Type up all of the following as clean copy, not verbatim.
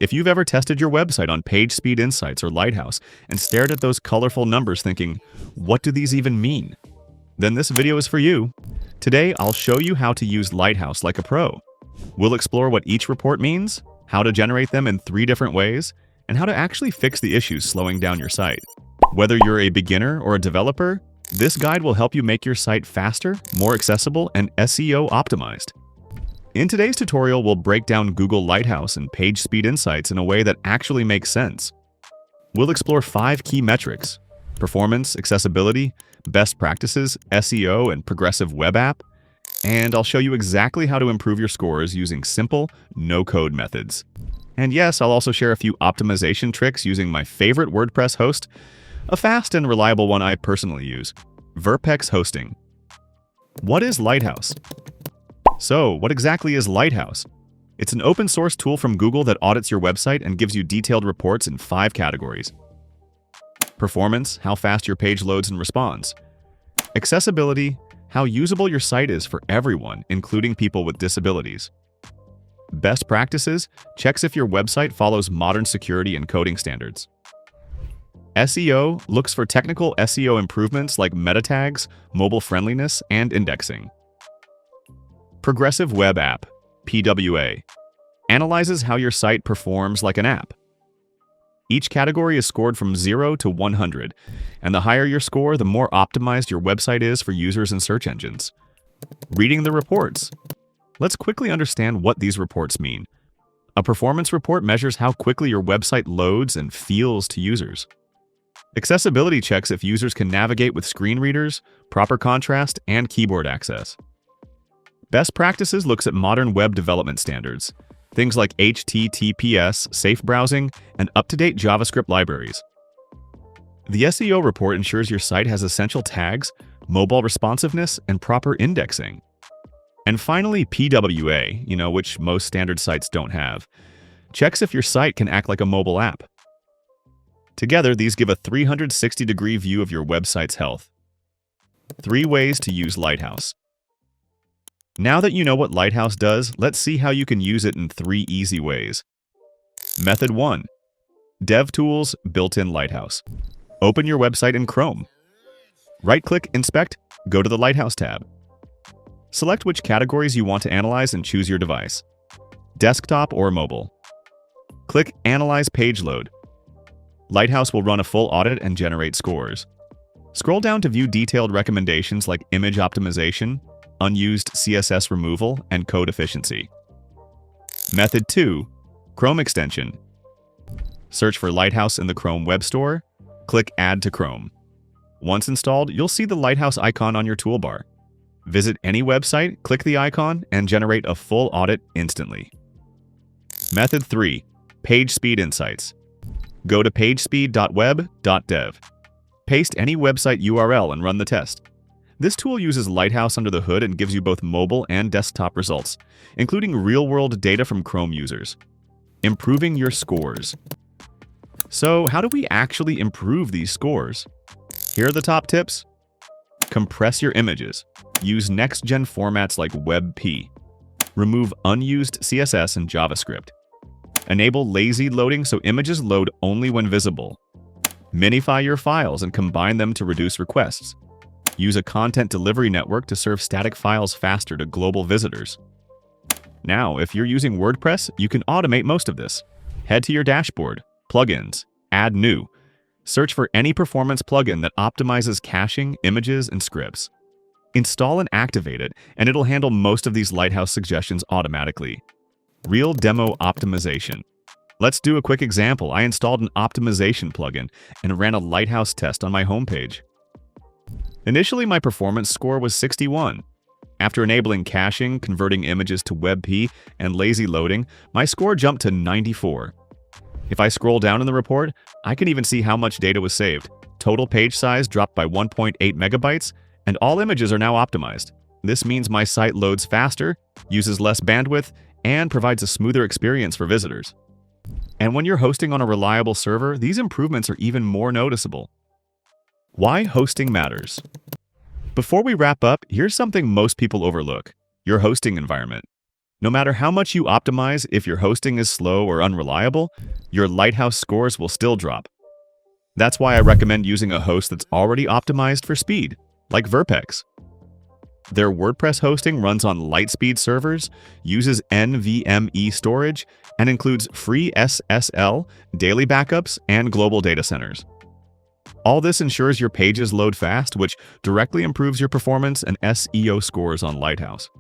If you've ever tested your website on PageSpeed Insights or Lighthouse and stared at those colorful numbers thinking, what do these even mean? Then this video is for you. Today, I'll show you how to use Lighthouse like a pro. We'll explore what each report means, how to generate them in 3 different ways, and how to actually fix the issues slowing down your site. Whether you're a beginner or a developer, this guide will help you make your site faster, more accessible, and SEO optimized. In today's tutorial, we'll break down Google Lighthouse and PageSpeed Insights in a way that actually makes sense. We'll explore 5 key metrics: performance, accessibility, best practices, SEO, and progressive web app. And I'll show you exactly how to improve your scores using simple, no-code methods. And yes, I'll also share a few optimization tricks using my favorite WordPress host, a fast and reliable one I personally use, Verpex Hosting. What is Lighthouse? So, what exactly is Lighthouse? It's an open source tool from Google that audits your website and gives you detailed reports in 5 categories. Performance, how fast your page loads and responds. Accessibility, how usable your site is for everyone, including people with disabilities. Best practices, checks if your website follows modern security and coding standards. SEO, looks for technical SEO improvements like meta tags, mobile friendliness, and indexing. Progressive web app, PWA, analyzes how your site performs like an app. Each category is scored from 0 to 100, and the higher your score, the more optimized your website is for users and search engines. Reading the reports. Let's quickly understand what these reports mean. A performance report measures how quickly your website loads and feels to users. Accessibility checks if users can navigate with screen readers, proper contrast, and keyboard access. Best practices looks at modern web development standards, things like HTTPS, safe browsing, and up-to-date JavaScript libraries. The SEO report ensures your site has essential tags, mobile responsiveness, and proper indexing. And finally, PWA, which most standard sites don't have, checks if your site can act like a mobile app. Together, these give a 360-degree view of your website's health. 3 ways to use Lighthouse. Now that you know what Lighthouse does, let's see how you can use it in 3 easy ways. Method 1. DevTools built-in Lighthouse. Open your website in Chrome. Right-click Inspect, go to the Lighthouse tab. Select which categories you want to analyze and choose your device, desktop or mobile. Click Analyze Page Load. Lighthouse will run a full audit and generate scores. Scroll down to view detailed recommendations like image optimization, unused CSS removal, and code efficiency. Method 2. Chrome extension. Search for Lighthouse in the Chrome Web Store. Click Add to Chrome. Once installed, you'll see the Lighthouse icon on your toolbar. Visit any website, click the icon, and generate a full audit instantly. Method 3. PageSpeed Insights. Go to pagespeed.web.dev. Paste any website URL and run the test. This tool uses Lighthouse under the hood and gives you both mobile and desktop results, including real-world data from Chrome users. Improving your scores. So, how do we actually improve these scores? Here are the top tips. Compress your images. Use next-gen formats like WebP. Remove unused CSS and JavaScript. Enable lazy loading so images load only when visible. Minify your files and combine them to reduce requests. Use a content delivery network to serve static files faster to global visitors. Now, if you're using WordPress, you can automate most of this. Head to your dashboard, plugins, add new. Search for any performance plugin that optimizes caching, images, and scripts. Install and activate it, and it'll handle most of these Lighthouse suggestions automatically. Real demo optimization. Let's do a quick example. I installed an optimization plugin and ran a Lighthouse test on my homepage. Initially, my performance score was 61. After enabling caching, converting images to WebP, and lazy loading, my score jumped to 94. If I scroll down in the report, I can even see how much data was saved. Total page size dropped by 1.8 megabytes, and all images are now optimized. This means my site loads faster, uses less bandwidth, and provides a smoother experience for visitors. And when you're hosting on a reliable server, these improvements are even more noticeable. Why hosting matters. Before we wrap up, here's something most people overlook: your hosting environment. No matter how much you optimize, if your hosting is slow or unreliable, your Lighthouse scores will still drop. That's why I recommend using a host that's already optimized for speed, like Verpex. Their WordPress hosting runs on Lightspeed servers, uses NVMe storage, and includes free SSL, daily backups, and global data centers. All this ensures your pages load fast, which directly improves your performance and SEO scores on Lighthouse.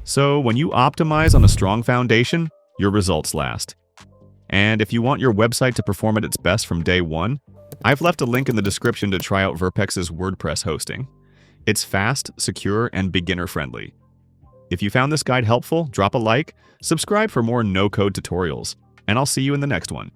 So when you optimize on a strong foundation, your results last. And if you want your website to perform at its best from day one, I've left a link in the description to try out Verpex's WordPress hosting. It's fast, secure, and beginner-friendly. If you found this guide helpful, drop a like, subscribe for more no-code tutorials, and I'll see you in the next one.